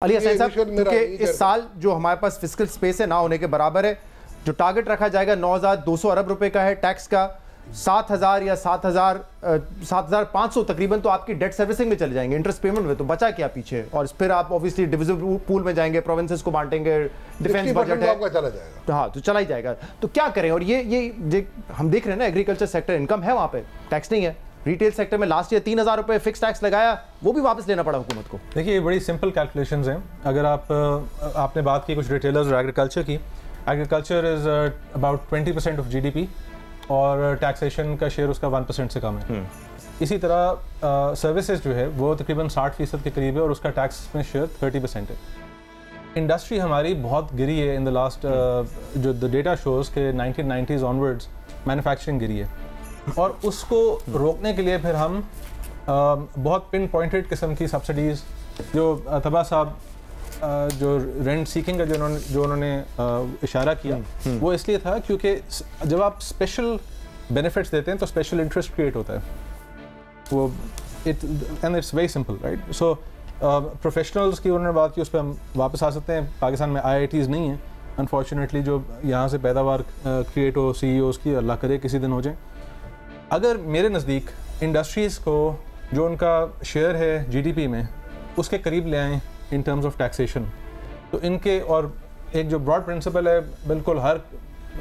अली हसैन साहब, क्योंकि इस साल जो हमारे पास फिस्कल स्पेस है ना होने के बराबर है, जो टारगेट रखा जाएगा 9,200 अरब रुपए का है टैक्स का, 7,000 या 7,500 तकरीबन तो आपकी डेट सर्विसिंग में चले जाएंगे, इंटरेस्ट पेमेंट में, तो बचा क्या पीछे? और फिर आप ऑब्वियसली डिविजिबल पूल में जाएंगे, प्रोविंसेस को बांटेंगे, डिफेंस बजट है, चला जाएगा। हाँ तो चला ही जाएगा। तो क्या करें? और ये हम देख रहे हैं ना, एग्रीकल्चर सेक्टर इनकम है, वहाँ पे टैक्स नहीं है। रिटेल सेक्टर में लास्ट ईयर 3,000 रुपए फिक्स टैक्स लगाया, वो भी वापस लेना पड़ा हुकूमत को। देखिए ये बड़ी सिंपल कैलकुलेशंस हैं। अगर आपने बात की कुछ रिटेलर्स और एग्रीकल्चर की, agriculture is about 20% of GDP और टैक्सेशन का शेयर उसका 1% से कम है। इसी तरह सर्विसेज जो है वो तकरीबन 60% के करीब है और उसका टैक्स में शेयर 30% है। इंडस्ट्री हमारी बहुत गिरी है इन द लास्ट, जो द डेटा शोज़ के 1990s ऑनवर्ड्स मैन्युफैक्चरिंग गिरी है, और उसको रोकने के लिए फिर हम बहुत पिन पॉइंटेड किस्म की सब्सिडीज़, जो तबा साहब जो रेंट सीकिंग का जो उन्होंने इशारा किया, वो इसलिए था क्योंकि जब आप स्पेशल बेनिफिट्स देते हैं तो स्पेशल इंटरेस्ट क्रिएट होता है। वो and it's very simple, right? So professionals की उन्होंने बात की, उस पर हम वापस आ सकते हैं। पाकिस्तान में IITs नहीं है अनफॉर्चुनेटली, जो यहाँ से पैदावार क्रिएट हो, CEOs की, अल्लाह करे किसी दिन हो जाए। अगर मेरे नज़दीक इंडस्ट्रीज़ को जो उनका शेयर है जीडीपी में उसके करीब ले आएँ इन टर्म्स ऑफ टैक्सेशन, तो इनके, और एक जो ब्रॉड प्रिंसिपल है, बिल्कुल हर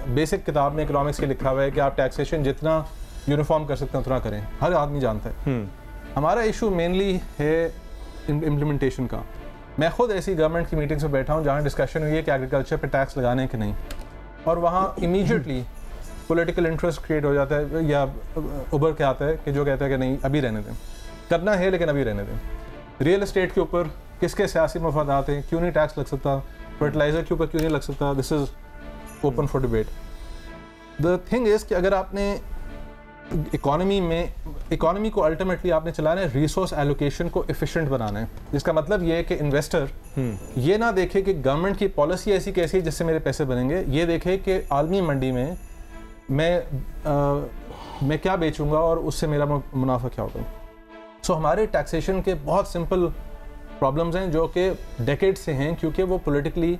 बेसिक किताब में इकोनॉमिक्स के लिखा हुआ है कि आप टैक्सेशन जितना यूनिफॉर्म कर सकते हैं उतना करें, हर आदमी जानता है। हमारा इशू मेनली है इम्प्लीमेंटेशन का। मैं खुद ऐसी गवर्नमेंट की मीटिंग्स में बैठा हूँ जहाँ डिस्कशन हुई है कि एग्रीकल्चर पर टैक्स लगाने के नहीं, और वहाँ इमीडिएटली पॉलिटिकल इंटरेस्ट क्रिएट हो जाता है या उभर के आता है कि जो कहता है कि नहीं अभी रहने दें, करना है लेकिन अभी रहने दें। रियल एस्टेट के ऊपर किसके सियासी मफादात हैं, क्यों नहीं टैक्स लग सकता? फर्टिलाइज़र के ऊपर क्यों नहीं लग सकता? This is open for debate. The thing is कि अगर आपने इकॉनमी को अल्टीमेटली आपने चलाना है, रिसोर्स एलोकेशन को एफिशिएंट बनाना है, जिसका मतलब ये है कि इन्वेस्टर ये ना देखे कि गवर्नमेंट की पॉलिसी ऐसी कैसी है जिससे मेरे पैसे बनेंगे, ये देखे कि आलमी मंडी में मैं क्या बेचूंगा और उससे मेरा मुनाफा क्या होगा। सो हमारे टैक्सेशन के बहुत सिंपल प्रॉब्लम्स हैं जो कि डेकेड से हैं, क्योंकि वो पॉलिटिकली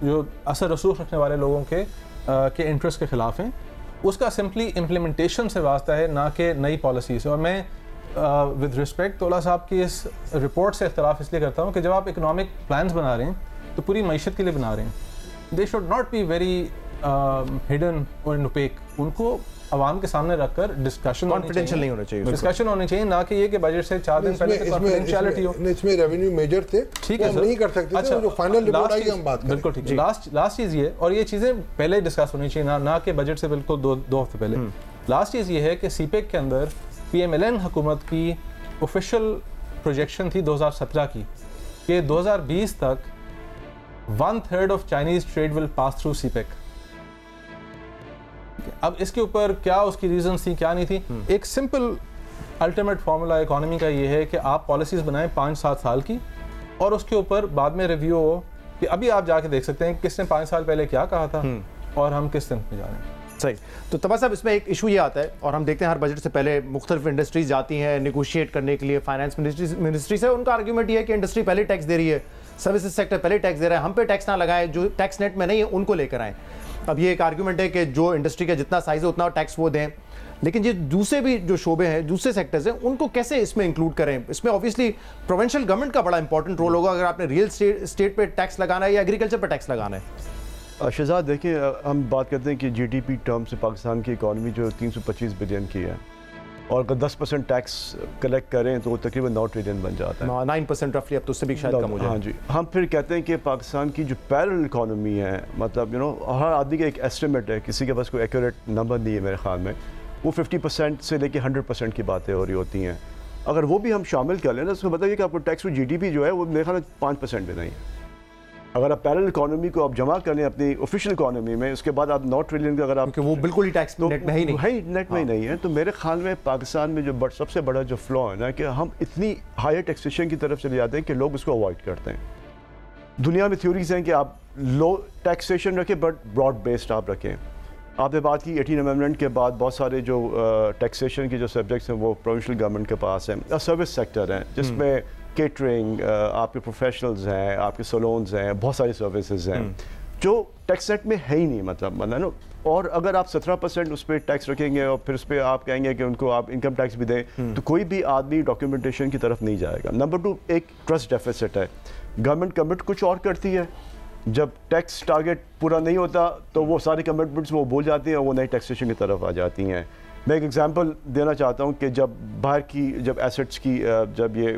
जो असर रसूख रखने वाले लोगों के इंटरेस्ट के ख़िलाफ़ हैं। उसका सिंपली इम्प्लीमेंटेशन से वास्ता है, ना कि नई पॉलिसी से। और मैं विद रिस्पेक्ट तौला साहब की इस रिपोर्ट से इख्तलाफ इसलिए करता हूँ कि जब आप इकोनॉमिक प्लान्स बना रहे हैं तो पूरी मईशत के लिए बना रहे हैं। They should not be very hidden और ओपेक। उनको आवाम के सामने रखकर डिस्कशन कॉन्फिडेंशियल नहीं होना चाहिए, डिस्कशन होनी चाहिए, ना कि ये कि बजट से 4 दिन पहले कॉन्फिडेंशियलिटी हो। इसमें रेवेन्यू मेजर थे, ठीक है, नहीं कर सकते। अच्छा, जो फाइनल रिपोर्ट आई हम बात करें, बिल्कुल ठीक है। लास्ट चीज़ ये, और ये चीज़ें पहले डिस्कस होनी चाहिए, ना कि बजट से बिल्कुल दो हफ्ते पहले। लास्ट चीज़ ये है कि सीपेक के अंदर PMLN हुकूमत की ऑफिशियल प्रोजेक्शन थी 2017 की कि 2020 तक 1/3 of Chinese trade will pass through CPEC. अब इसके ऊपर क्या उसकी रीजंस थी, क्या नहीं थी, एक सिंपल अल्टीमेट फार्मूला इकोनॉमी का ये है कि आप पॉलिसीज बनाएं 5-7 साल की, और उसके ऊपर बाद में रिव्यू हो कि अभी आप जाके देख सकते हैं किसने 5 साल पहले क्या कहा था और हम किस दिन में जा रहे हैं। सही। तो तबा साहब, इसमें एक इशू ये आता है, और हम देखते हैं हर बजट से पहले मुख्तलिफ इंडस्ट्रीज जाती हैं निगोशिएट करने के लिए फाइनेंस मिनिस्ट्री से। उनका आर्ग्यूमेंट ये है कि इंडस्ट्री पहले टैक्स दे रही है, सर्विसेज सेक्टर पहले टैक्स दे रहा है, हम पे टैक्स ना लगाएं, जो टैक्स नेट में नहीं है उनको लेकर आएँ। अब ये एक आर्ग्यूमेंट है कि जो इंडस्ट्री का जितना साइज है उतना टैक्स वो दें, लेकिन ये दूसरे भी जो शोबे हैं, दूसरे सेक्टर्स हैं, उनको कैसे इसमें इंक्लूड करें? इसमें ऑब्वियसली प्रोविंशियल गवर्नमेंट का बड़ा इंपॉर्टेंट रोल होगा, अगर आपने रियल स्टेट पे टैक्स लगाना है या एग्रीकल्चर पर टैक्स लगाना है। शहजाद, देखिए हम बात करते हैं कि GDP टर्म से पाकिस्तान की इकॉनमी जो 325 बिलियन की है, और अगर 10% टैक्स कलेक्ट करें तो तकरीबन 9 ट्रिलियन बन जाता है। 9% रफली, अब तो उससे भी शायद कम हो जाए। हाँ जी। हम फिर कहते हैं कि पाकिस्तान की जो पैरेलल इकॉनमी है, मतलब हर आदमी का एक एस्टिमेट है, किसी के पास कोई एक्यूरेट नंबर नहीं है मेरे ख्याल में, वो 50% से लेके 100% की बातें हो रही होती हैं। अगर वो भी हम शामिल कर लें ना, तो बताइए कि आपको टैक्स टू GDP जो है वो मेरे ख्याल में 5% भी नहीं है। अगर आप पैरेलल इकोनॉमी को आप जमा कर लें अपनी ऑफिशियल इकोनॉमी में, उसके बाद आप 9 ट्रिलियन का अगर आप, क्योंकि वो बिल्कुल ही टैक्स नेट में ही नहीं है, नेट में ही नहीं है, तो मेरे ख्याल में पाकिस्तान में जो सबसे बड़ा जो फ्लॉ है ना, कि हम इतनी हायर टैक्सेशन की तरफ चले जाते हैं कि लोग उसको अवॉइड करते हैं। दुनिया में थ्योरीज हैं कि आप लो टैक्सेशन रखें बट ब्रॉड बेस्ड आप रखें। आपने बात की 18 अमेंडमेंट के बाद बहुत सारे जो टैक्सेशन के जो सब्जेक्ट्स हैं वो प्रोविंशियल गवर्नमेंट के पास हैं। सर्विस सेक्टर हैं जिसमें केटरिंग, आपके प्रोफेशनल्स हैं, आपके सलोन्स हैं, बहुत सारी सर्विसेज हैं जो टैक्स नेट में है ही नहीं, मतलब ना। और अगर आप 17% उस पर टैक्स रखेंगे और फिर उस पर आप कहेंगे कि उनको आप इनकम टैक्स भी दें, तो कोई भी आदमी डॉक्यूमेंटेशन की तरफ नहीं जाएगा। नंबर 2, एक ट्रस्ट डेफिसिट है। गवर्नमेंट कमिट कुछ और करती है, जब टैक्स टारगेट पूरा नहीं होता तो वो सारी कमिटमेंट्स वो भूल जाती हैं और वो नई टैक्सेशन की तरफ आ जाती हैं। मैं एक एग्जांपल देना चाहता हूँ कि जब बाहर की जब एसेट्स की जब ये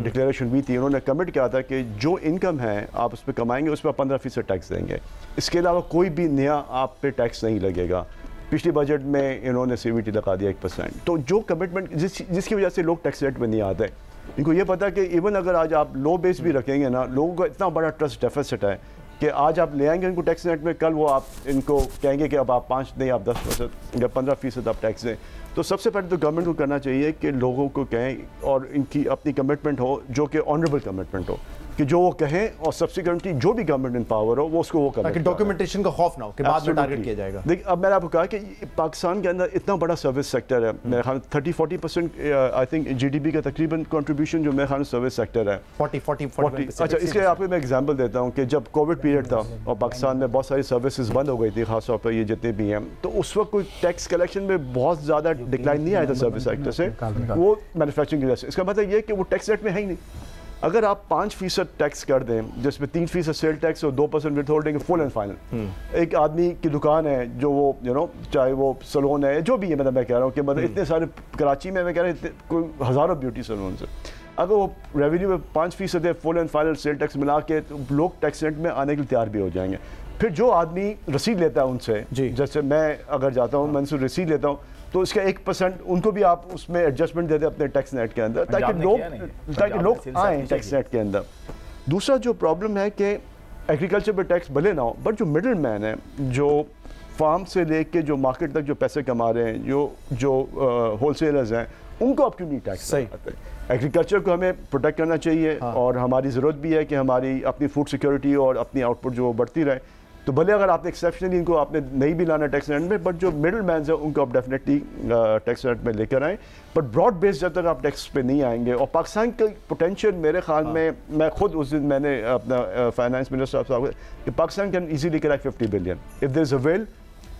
डिक्लेरेशन हुई थी, उन्होंने कमिट किया था कि जो इनकम है आप उस पर कमाएंगे उस पर 15% टैक्स देंगे, इसके अलावा कोई भी नया आप पे टैक्स नहीं लगेगा। पिछली बजट में इन्होंने CVT लगा दिया 1%। तो जो कमिटमेंट जिसकी वजह से लोग टैक्स रेट में नहीं आते, इनको ये पता है कि इवन अगर आज आप लो बेस भी रखेंगे ना, लोगों को इतना बड़ा ट्रस्ट डेफिसिट है कि आज आप ले आएंगे इनको टैक्स रेट में, कल वो आप इनको कहेंगे कि अब आप 5 नहीं आप 10% या 15% आप टैक्स दें। तो सबसे पहले तो गवर्नमेंट को करना चाहिए कि लोगों को कहें और इनकी अपनी कमिटमेंट हो जो कि ऑनरेबल कमिटमेंट हो, कि जो वो कहें और सब्सिक्वेंटली जो भी गवर्नमेंट इन पावर हो वो उसको वो करें, ताकि डॉक्यूमेंटेशन का खौफ ना हो कि बाद में टारगेट किया जाएगा। देखिए, अब मैंने आपको कहा कि पाकिस्तान के अंदर इतना बड़ा सर्विस सेक्टर है, मेरे ख्याल 30-40% आई थिंक GDP का तकरीबन कंट्रीब्यूशन जो मेरे ख्याल सर्विस सेक्टर है 40। अच्छा, इसके आपको मैं एग्जांपल देता हूँ कि जब कोविड पीरियड था और पाकिस्तान में बहुत सारी सर्विसेज बंद हो गई थी, खासतौर पर ये जितने भी हैं, तो उस वक्त कोई टैक्स कलेक्शन में बहुत ज़्यादा डिक्लाइन नहीं आया था सर्विस सेक्टर से, वो मैन्युफैक्चरिंग की वजह से। इसका मतलब ये कि वो टैक्स रेट में है ही नहीं। अगर आप 5% टैक्स कर दें, जिसमें 3% सेल टैक्स और 2% with holding, full and final, एक आदमी की दुकान है जो वो चाहे वो सलोन है जो भी है, मतलब मैं कह रहा हूँ कि मतलब इतने सारे कराची में मैं कह रहा हूँ कोई हज़ारों ब्यूटी सलोन है, अगर वो रेवेन्यू में 5% है full and final sale tax मिला के, तो लोग टैक्स रेट में आने के लिए तैयार भी हो जाएंगे। फिर जो आदमी रसीद लेता है उनसे, जैसे मैं अगर जाता हूँ मैं उनसे रसीद लेता हूँ, तो इसका 1% उनको भी आप उसमें एडजस्टमेंट दे दें अपने टैक्स नेट के अंदर, ताकि लोग आएँ टैक्स नेट के अंदर। दूसरा जो प्रॉब्लम है कि एग्रीकल्चर पे टैक्स भले ना हो, बट जो मिडिल मैन है, जो फार्म से लेके जो मार्केट तक जो पैसे कमा रहे हैं, जो होलसेलर्स हैं, उनको अब क्यों नहीं टैक्स आते? एग्रीकल्चर को हमें प्रोटेक्ट करना चाहिए और हमारी ज़रूरत भी है कि हमारी अपनी फूड सिक्योरिटी और अपनी आउटपुट जो बढ़ती रहे। तो भले अगर आपने एक्सेप्शनली इनको आपने नहीं भी लाना टैक्स रेट में, बट जो मिडिल मैन है उनको आप डेफिनेटली टैक्स रेट में लेकर आएँ। बट ब्रॉड बेस जब तक आप टैक्स पे नहीं आएंगे, और पाकिस्तान का पोटेंशियल मेरे ख्याल में, मैं खुद उस दिन मैंने अपना फाइनेंस मिनिस्टर साहब कि Pakistan can easily crack 50 billion if there is a will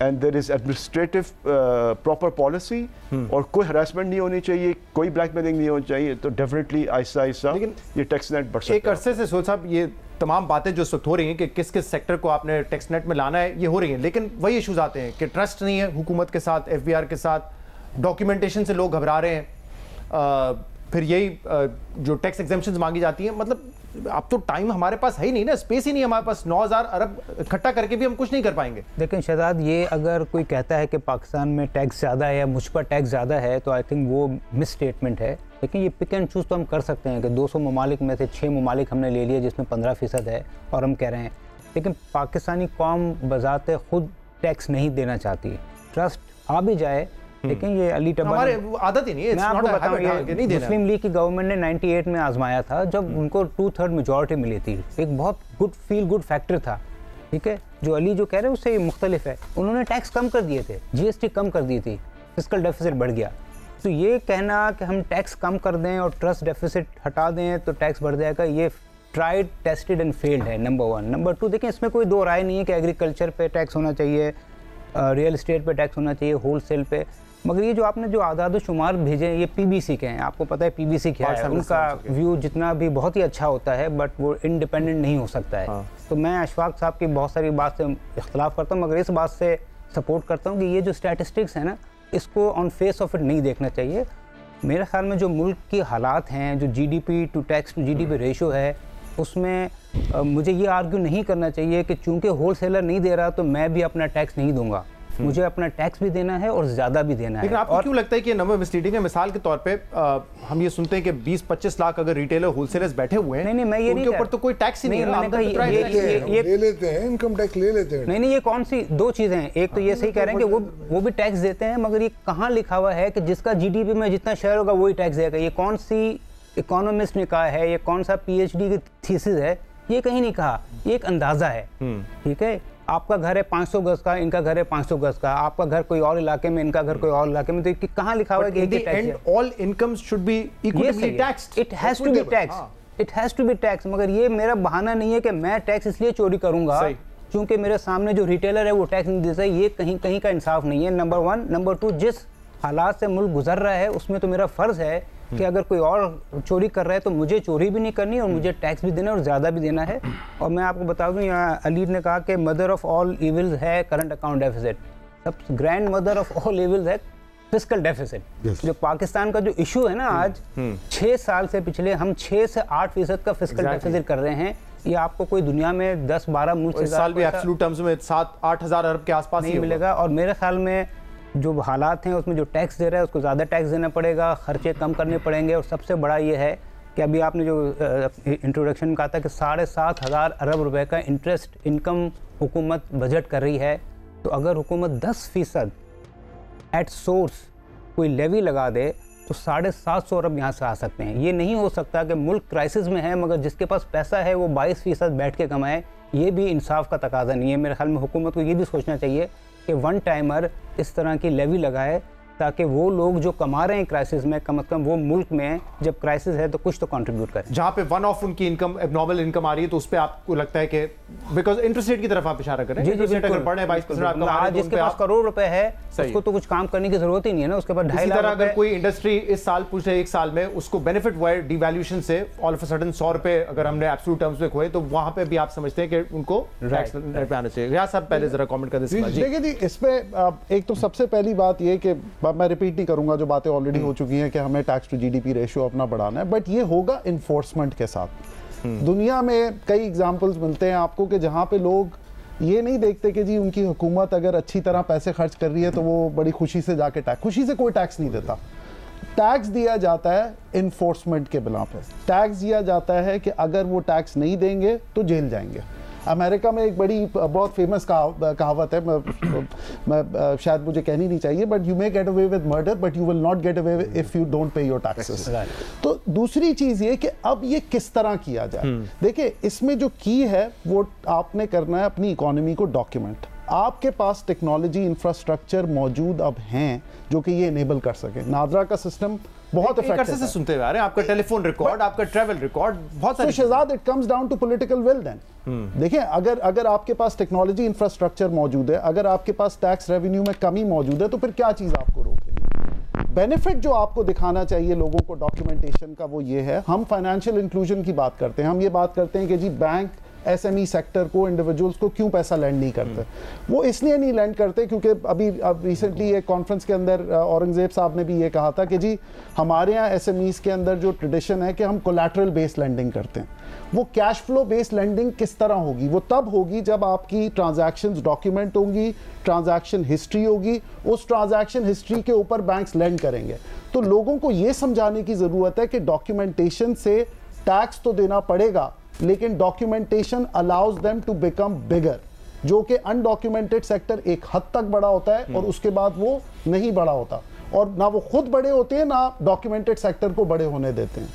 and there is administrative proper policy, और कोई हरासमेंट नहीं होनी चाहिए, कोई ब्लैकमेलिंग नहीं होनी चाहिए, तो डेफिनेटली आहिस्ता आहिस्ता ये टैक्स नेट बढ़ सकता है। एक अरसे से सोच साहब ये तमाम बातें जो इस वक्त हो रही हैं कि किस किस सेक्टर को आपने टैक्स नेट में लाना है, ये हो रही हैं, लेकिन वही इश्यूज आते हैं कि ट्रस्ट नहीं है हुकूमत के साथ, FBR के साथ, डॉक्यूमेंटेशन से लोग घबरा रहे हैं, फिर यही जो टैक्स एग्जेम्पशंस मांगी जाती हैं। मतलब अब तो टाइम हमारे पास है ही नहीं ना, स्पेस ही नहीं हमारे पास, 9000 अरब इकट्ठा करके भी हम कुछ नहीं कर पाएंगे। लेकिन शहजाद, ये अगर कोई कहता है कि पाकिस्तान में टैक्स ज़्यादा है या मुझ पर टैक्स ज़्यादा है, तो आई थिंक वो मिस स्टेटमेंट है। लेकिन ये पिक एंड चूज़ तो हम कर सकते हैं कि 200 ममालिक में से 6 ममालिक हमने ले लिए जिसमें 15% है और हम कह रहे हैं, लेकिन पाकिस्तानी कौम बज़ाते खुद टैक्स नहीं देना चाहती। ट्रस्ट आ भी जाए, लेकिन ये अली टब्बा हमारे आदत ही नहीं है। मैं आपको बताऊं, ये मुस्लिम लीग की गवर्नमेंट ने 98 में आजमाया था, जब उनको 2/3 मेजॉरिटी मिली थी, एक बहुत फील गुड फैक्टर था, ठीक है। जो अली जो कह रहे हैं उससे मुख्तलिफ है। उन्होंने टैक्स कम कर दिए थे, GST कम कर दी थी, फिस्कल डेफिसिट बढ़ गया। तो ये कहना कि हम टैक्स कम कर दें और ट्रस्ट डेफिसिट हटा दें तो टैक्स बढ़ जाएगा, ये ट्राइड टेस्टेड एंड फेल्ड है, नंबर 1। नंबर 2, देखें इसमें कोई दो राय नहीं है कि एग्रीकल्चर पे टैक्स होना चाहिए, रियल इस्टेट पे टैक्स होना चाहिए, होल सेल पे, मगर ये जो आपने जो आदाद शुमार भेजे हैं ये PBC के हैं। आपको पता है PBC क्या है, उनका व्यू जितना भी बहुत ही अच्छा होता है बट वो इंडिपेंडेंट नहीं हो सकता है। तो मैं अशफाक साहब की बहुत सारी बात से इख्तलाफ करता हूँ, मगर इस बात से सपोर्ट करता हूँ कि ये जो स्टैटिस्टिक्स है ना, इसको ऑन फेस ऑफ इट नहीं देखना चाहिए। मेरे ख्याल में जो मुल्क की हालात हैं, जो GDP to tax to GDP ratio है, उसमें मुझे ये आर्ग्यू नहीं करना चाहिए कि चूँकि होल सेलर नहीं दे रहा तो मैं भी अपना टैक्स नहीं दूंगा। मुझे अपना टैक्स भी देना है और ज़्यादा भी देना है। लेकिन आपको क्यों लगता है कि ये नंबर मिसलीडिंग है? मिसाल के तौर पे हम ये सुनते हैं कि 20-25 लाख अगर रिटेलर होलसेलर्स बैठे हुए हैं, नहीं मैं ये नहीं, उनके ऊपर तो कोई टैक्स ही नहीं है। ले लेते हैं, इनकम टैक्स ले लेते हैं। नहीं, ये कौन सी दो चीज़ें हैं? एक तो ये सही कह रहे हैं कि वो भी टैक्स देते हैं, मगर ये कहाँ लिखा हुआ है कि जिसका GDP में जितना शेयर होगा वही टैक्स देगा? ये कौन सी इकोनॉमिस्ट ने कहा है? ये कौन सा PhD की थीसिस है? ये कहीं नहीं कहा, ये एक अंदाज़ा है, ठीक है। आपका घर है 500 गज का, इनका घर है 500 गज का, आपका घर कोई और इलाके में, इनका घर कोई और इलाके में, तो कहाँ लिखा हुआ है कि tax? All incomes should be equally taxed. It has to be tax, it has to be tax. मगर ये मेरा बहाना नहीं है कि मैं टैक्स इसलिए चोरी करूंगा क्योंकि मेरे सामने जो रिटेलर है वो टैक्स नहीं देता। ये कहीं का इंसाफ नहीं है, नंबर 1। नंबर 2, जिस हालात से मुल्क गुजर रहा है उसमें तो मेरा फर्ज है कि अगर कोई और चोरी कर रहा है तो मुझे चोरी भी नहीं करनी और मुझे टैक्स भी देना और ज़्यादा भी देना है। और मैं आपको बता दूं, यहाँ अली ने कहा कि मदर ऑफ ऑल इविल्स है करंट अकाउंट डेफिसिट। सब grand mother of all evils है फिस्कल डेफिसिट। जो पाकिस्तान का जो इशू है ना आज 6 साल से पिछले हम 6 से 8% का फिस्कल डेफिसिट कर रहे हैं। ये आपको कोई दुनिया में 10-12 मुल्क से साल भी एब्सोल्यूट टर्म्स में 7-8 हज़ार अरब के आसपास नहीं मिलेगा। और मेरे ख्याल में जो हालात हैं उसमें जो टैक्स दे रहा है उसको ज़्यादा टैक्स देना पड़ेगा, खर्चे कम करने पड़ेंगे। और सबसे बड़ा ये है कि अभी आपने जो इंट्रोडक्शन में कहा था कि 7,500 अरब रुपए का इंटरेस्ट इनकम हुकूमत बजट कर रही है, तो अगर हुकूमत 10% एट सोर्स कोई लेवी लगा दे तो 750 अरब यहाँ से आ सकते हैं। ये नहीं हो सकता कि मुल्क क्राइसिस में है मगर जिसके पास पैसा है वो 22% बैठ के कमाए। ये भी इंसाफ का तकाजा नहीं है। मेरे ख्याल में हुकूमत को ये भी सोचना चाहिए कि वन टाइमर इस तरह की लेवी लगाए ताकि वो लोग जो कमा रहे हैं क्राइसिस में, कम से कम वो मुल्क में जब क्राइसिस है तो कुछ तो कंट्रीब्यूट करें। जहाँ पे वन ऑफ उनकी इनकम एबनॉर्मल इनकम आ रही है तो उस पे आपको लगता है कि बिकॉज इंटरेस्ट रेट की तरफ आप इशारा करें, जी अगर बढ़ रहे 22% आज जिसके पास करोड़ रुपए है उसको तो कुछ काम करने की जरूरत ही नहीं है ना। उसके पास 2.5 लाख अगर कोई इंडस्ट्री इस साल पूछे 1 साल में उसको बेनिफिट हुआ है डिवैल्यूएशन से, ऑल ऑफ अ सडन 100 रुपए अगर हमने एब्सोल्यूट टर्म्स में खोए तो वहां पे भी आप समझते हैं कि उनको टैक्स पे आना चाहिए। या सब पहले जरा कमेंट कर दीजिए। देखिए जी, इस पे एक तो सबसे पहली बात ये कि मैं रिपीट नहीं करूंगा जो बातें ऑलरेडी हो चुकी हैं कि हमें टैक्स टू जीडीपी रेशियो अपना बढ़ाना है, बट ये होगा इन्फोर्समेंट के साथ। दुनिया में कई एग्जांपल्स मिलते हैं आपको कि जहां पे लोग ये नहीं देखते कि जी उनकी हुकूमत अगर अच्छी तरह पैसे खर्च कर रही है तो वो बड़ी खुशी से जाके खुशी से कोई टैक्स नहीं देता। टैक्स दिया जाता है इन्फोर्समेंट के बिना पे। टैक्स दिया जाता है कि अगर वो टैक्स नहीं देंगे तो जेल जाएंगे। अमेरिका में एक बड़ी बहुत फेमस कहावत है, मैं शायद मुझे कहनी नहीं चाहिए, but you may get away with murder but you will not get away if you don't pay your taxes. तो दूसरी चीज ये कि अब ये किस तरह किया जाए। देखिए, इसमें जो की है वो आपने करना है अपनी इकोनॉमी को डॉक्यूमेंट। आपके पास टेक्नोलॉजी इंफ्रास्ट्रक्चर मौजूद अब हैं जो कि ये इनेबल कर सके। नादरा का सिस्टम बहुत इफेक्टिव है। सुनते हुए आ रहे हैं आपका टेलीफोन रिकॉर्ड, आपका ट्रैवल रिकॉर्ड, बहुत सारी Shahzad, it comes down to political will then. देखिए, अगर आपके पास टेक्नोलॉजी इंफ्रास्ट्रक्चर मौजूद है, अगर आपके पास टैक्स रेवेन्यू में कमी मौजूद है, तो फिर क्या चीज आपको रोक रही है? बेनिफिट जो आपको दिखाना चाहिए लोगों को डॉक्यूमेंटेशन का वो ये है। हम फाइनेंशियल इंक्लूजन की बात करते हैं, हम ये बात करते हैं कि जी बैंक एसएमई सेक्टर को, इंडिविजुअल्स को क्यों पैसा लैंड नहीं करते। वो इसलिए नहीं लैंड करते क्योंकि अब रिसेंटली एक कॉन्फ्रेंस के अंदर औरंगजेब साहब ने भी ये कहा था कि जी हमारे यहाँ एसएमईज के अंदर जो ट्रेडिशन है कि हम कोलैटरल बेस्ड लैंडिंग करते हैं। वो कैश फ्लो बेस्ड लैंडिंग किस तरह होगी? वो तब होगी जब आपकी ट्रांजैक्शंस डॉक्यूमेंट होंगी, ट्रांजैक्शन हिस्ट्री होगी, उस ट्रांजैक्शन हिस्ट्री के ऊपर बैंक्स लैंड करेंगे। तो लोगों को ये समझाने की ज़रूरत है कि डॉक्यूमेंटेशन से टैक्स तो देना पड़ेगा लेकिन documentation allows them to become bigger, जो कि अनडॉक्यूमेंटेड सेक्टर एक हद तक बड़ा होता है और उसके बाद वो नहीं बड़ा होता, और ना वो खुद बड़े होते हैं ना डॉक्यूमेंटेड सेक्टर को बड़े होने देते हैं।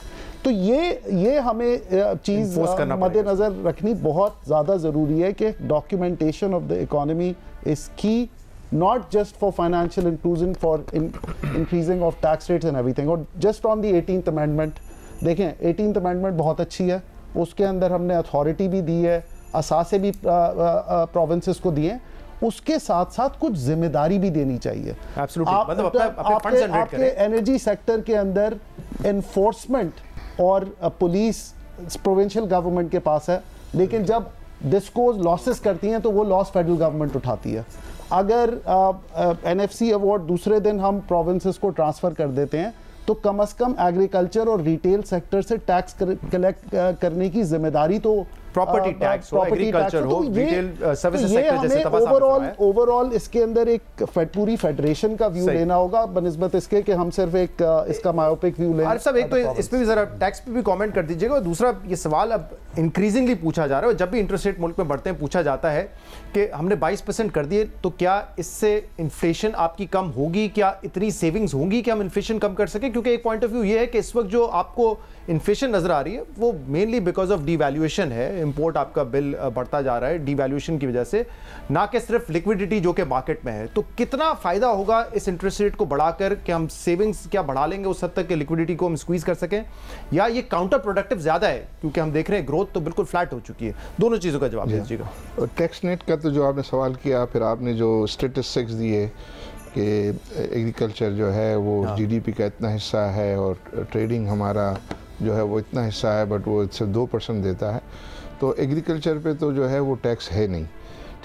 तो ये हमें चीज़ मद्देनजर रखनी बहुत ज़्यादा ज़रूरी है कि documentation of the economy is की, not just for financial inclusion, for increasing of tax rates and everything। और just on the 18th amendment, देखें 18th amendment बहुत अच्छी है, उसके अंदर हमने अथॉरिटी भी दी है, असासे भी प्रोविंसेस को दिए, उसके साथ साथ कुछ जिम्मेदारी भी देनी चाहिए। आपके एनर्जी सेक्टर के अंदर एनफोर्समेंट और पुलिस प्रोविंशियल गवर्नमेंट के पास है, लेकिन जब डिस्कोज लॉसेस करती हैं तो वो लॉस फेडरल गवर्नमेंट उठाती है। अगर एनएफसी अवार्ड दूसरे दिन हम प्रोविंसेस को ट्रांसफ़र कर देते हैं तो कम से कम एग्रीकल्चर और रिटेल सेक्टर से टैक्स कलेक्ट करने की जिम्मेदारी तो प्रॉपर्टी टैक्स हो, एग्रीकल्चर हो, रिटेल सर्विसेज सेक्टर जैसे ओवरऑल इसके अंदर एक पूरी फेडरेशन का व्यू लेना होगा बनिस्बत इसके कि हम सिर्फ एक इसका मायोपिक व्यू लें। सब एक तो इस पे भी जरा टैक्स पे भी कमेंट कर दीजिएगा। दूसरा ये सवाल अब इंक्रीजिंगली पूछा जा रहा है, जब भी इंटरेस्ट रेट मुल्क में बढ़ते हैं पूछा जाता है कि हमने 22% कर दिए तो क्या इससे इन्फ्लेशन आपकी कम होगी, क्या इतनी सेविंग्स होंगी कि हम इन्फ्लेशन कम कर सकें? क्योंकि एक पॉइंट ऑफ व्यू ये है कि इस वक्त जो आपको इन्फ्लेशन नजर आ रही है वो मेनली बिकॉज ऑफ डिवैल्यूएशन है, इंपोर्ट आपका बिल बढ़ता जा रहा है डिवैल्यूएशन की वजह से, ना कि सिर्फ लिक्विडिटी जो कि मार्केट में है। तो कितना फायदा होगा इस इंटरेस्ट रेट को बढ़ाकर कि हम सेविंग्स क्या बढ़ा लेंगे उस हद तक कि लिक्विडिटी को हम स्क्वीज कर सकें, या ये काउंटर प्रोडक्टिव ज्यादा है क्योंकि हम देख रहे हैं ग्रोथ तो बिल्कुल फ्लैट हो चुकी है? दोनों चीजों का जवाब दीजिएगा। टैक्स नेट का तो जो आपने सवाल किया, फिर आपने जो स्टेटिस्टिक्स दिए कि एग्रीकल्चर जो है वो जीडीपी का इतना हिस्सा है और ट्रेडिंग हमारा जो है वो इतना हिस्सा है, बट वो सिर्फ 2% देता है, तो एग्रीकल्चर पे तो जो है वो टैक्स है नहीं,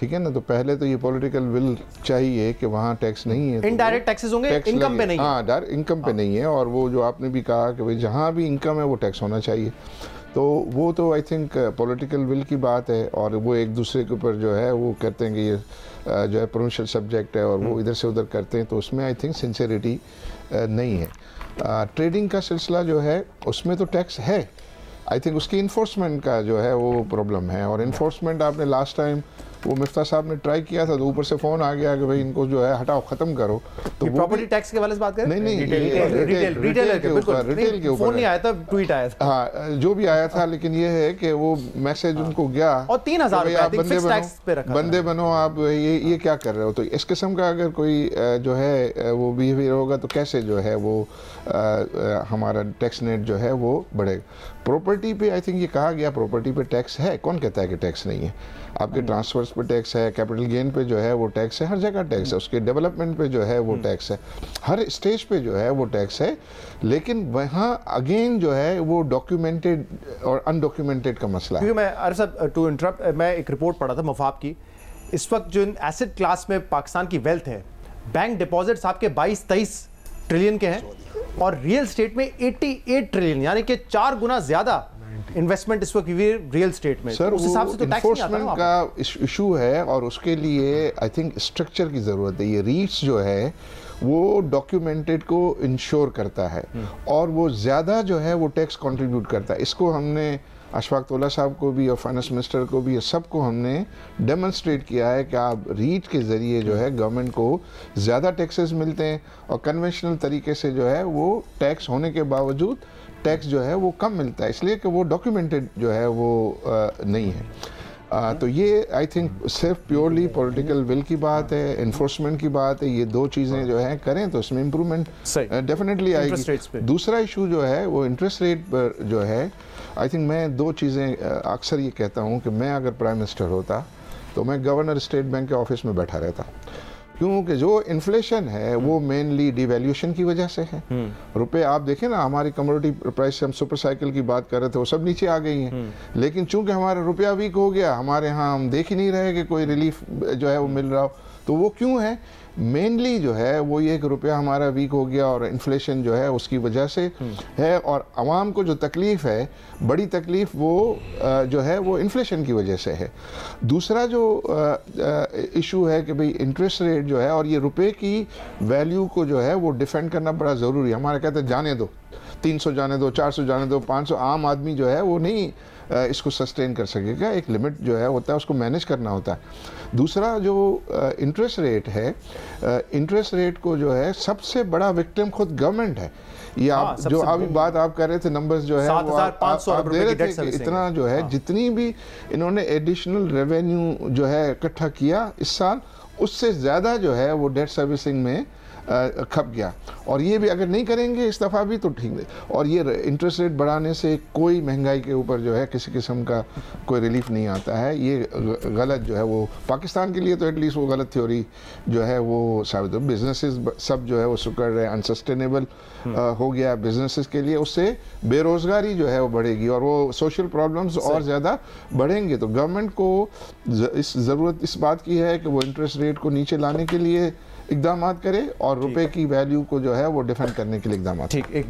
ठीक है ना। तो पहले तो ये पॉलिटिकल विल चाहिए कि वहाँ टैक्स नहीं है, इनडायरेक्ट टैक्सेस होंगे, इनकम पे नहीं है। हाँ, डायरेक्ट इनकम पे नहीं है, और वो जो आपने भी कहा कि भाई जहाँ भी इनकम है वो टैक्स होना चाहिए, तो वो तो आई थिंक पॉलिटिकल विल की बात है, और वो एक दूसरे के ऊपर जो है वो कहते हैं कि ये जो है प्रोविंशियल सब्जेक्ट है और वो इधर से उधर करते हैं, तो उसमें आई थिंक सिंसियरिटी नहीं है। ट्रेडिंग का सिलसिला जो है उसमें तो टैक्स है, आई थिंक उसकी इन्फोर्समेंट का जो है वो प्रॉब्लम है, और इन्फोर्समेंट आपने लास्ट टाइम वो मिफ्ता साहब ने ट्राई किया था तो ऊपर से फ़ोन आ गया कि भाई इनको जो है हटाओ, ख़त्म करो। तो प्रॉपर्टी टैक्स के वाले से बात करें? नहीं, रिटेलर के ऊपर फोन नहीं आया था, ट्वीट आया था। हाँ, जो भी आया था, लेकिन ये है कि वो मैसेज उनको गया और 3000 बंदे बनो आप, ये क्या कर रहे हो। तो इस किस्म का अगर कोई जो है वो बिहेवियर होगा तो कैसे जो है वो हमारा टैक्स नेट जो है वो बढ़ेगा। प्रॉपर्टी पे आई थिंक ये कहा गया प्रॉपर्टी पे टैक्स है, कौन कहता है कि टैक्स नहीं है? आपके ट्रांसफर्स पे टैक्स है, कैपिटल गेन पे जो है वो टैक्स है, हर जगह टैक्स है, उसके डेवलपमेंट पे जो है वो टैक्स है, हर स्टेज पे जो है वो टैक्स है, लेकिन वहाँ अगेन जो है वो डॉक्यूमेंटेड और अनडॉक्यूमेंटेड का मसला है। क्योंकि मैं अरे साहब टू इंटरप्ट, मैं एक रिपोर्ट पढ़ा था मफाब की, इस वक्त जो एसेट क्लास में पाकिस्तान की वेल्थ है, बैंक डिपॉजिट्स आपके 22-23 ट्रिलियन के हैं और रियल स्टेट में 88 ट्रिलियन, यानी कि 4 गुना ज्यादा इन्वेस्टमेंट इस वक्त रियल स्टेट में। सर, उस हिसाब से तो टैक्स नहीं आता ना का इशू है, और उसके लिए आई थिंक स्ट्रक्चर की ज़रूरत है। ये रीट्स जो है वो डॉक्यूमेंटेड को इंश्योर करता है और वो ज़्यादा जो है वो टैक्स कंट्रीब्यूट करता है। इसको हमने अशफाक तौला साहब को भी और फाइनेंस मिनिस्टर को भी, सबको हमने डेमोन्स्ट्रेट किया है कि आप रीट के ज़रिए जो है गवर्नमेंट को ज़्यादा टैक्सेस मिलते हैं, और कन्वेंशनल तरीके से जो है वो टैक्स होने के बावजूद टैक्स जो है वो कम मिलता है, इसलिए कि वो डॉक्यूमेंटेड जो है वो नहीं है। तो ये आई थिंक सिर्फ प्योरली पॉलिटिकल विल की बात है, इन्फोर्समेंट की बात है। ये दो चीज़ें जो है करें तो इसमें इम्प्रूवमेंट डेफिनेटली आएगी। दूसरा इशू जो है वो इंटरेस्ट रेट पर जो है, आई थिंक मैं दो चीज़ें अक्सर ये कहता हूँ कि मैं अगर प्राइम मिनिस्टर होता तो मैं गवर्नर स्टेट बैंक के ऑफिस में बैठा रहता, क्योंकि जो इन्फ्लेशन है वो मेनली डिवैल्यूएशन की वजह से है। रुपए आप देखें ना, हमारी कमोडिटी प्राइस से हम सुपर साइकिल की बात कर रहे थे, वो सब नीचे आ गई हैं, लेकिन चूंकि हमारा रुपया वीक हो गया, हमारे यहाँ हम देख ही नहीं रहे कि कोई रिलीफ जो है वो मिल रहा हो। तो वो क्यों है? मेनली जो है वो ये कि रुपया हमारा वीक हो गया और इन्फ्लेशन जो है उसकी वजह से है, और आवाम को जो तकलीफ़ है, बड़ी तकलीफ़ वो जो है वो इन्फ्लेशन की वजह से है। दूसरा जो इशू है कि भाई इंटरेस्ट रेट जो है और ये रुपए की वैल्यू को जो है वो डिफेंड करना बड़ा ज़रूरी है। हमारे कहते हैं जाने दो, 300 जाने दो, 400 जाने दो, 500, आम आदमी जो है वो नहीं इसको सस्टेन कर सकेगा। एक लिमिट जो है होता है, उसको मैनेज करना होता है। दूसरा जो इंटरेस्ट रेट है, इंटरेस्ट रेट को जो है सबसे बड़ा विक्टिम खुद गवर्नमेंट है। ये आप जो अभी बात आप कर रहे थे, नंबर्स जो है वो आप दे रहे थे कि इतना जो है जितनी भी इन्होंने एडिशनल रेवेन्यू जो है इकट्ठा किया इस साल, उससे ज़्यादा जो है वो डेट सर्विसिंग में खप गया। और ये भी अगर नहीं करेंगे इस दफ़ा भी तो ठीक नहीं। और ये इंटरेस्ट रेट बढ़ाने से कोई महंगाई के ऊपर जो है किसी किस्म का कोई रिलीफ नहीं आता है। ये गलत जो है वो पाकिस्तान के लिए तो एटलीस्ट वो गलत थ्योरी जो है वो साबित हो। बिजनेसेस सब जो है वो सुकर रहे, अनसस्टेनेबल हो गया बिजनेसेस के लिए। उससे बेरोज़गारी जो है वो बढ़ेगी और वो सोशल प्रॉब्लम्स और ज़्यादा बढ़ेंगे। तो गवर्नमेंट को ज़रूरत इस बात की है कि वो इंटरेस्ट रेट को नीचे लाने के लिए इक़दाम करे और रुपए की वैल्यू को जो है वो डिफेंड करने के लिए इक़दाम। ठीक, एक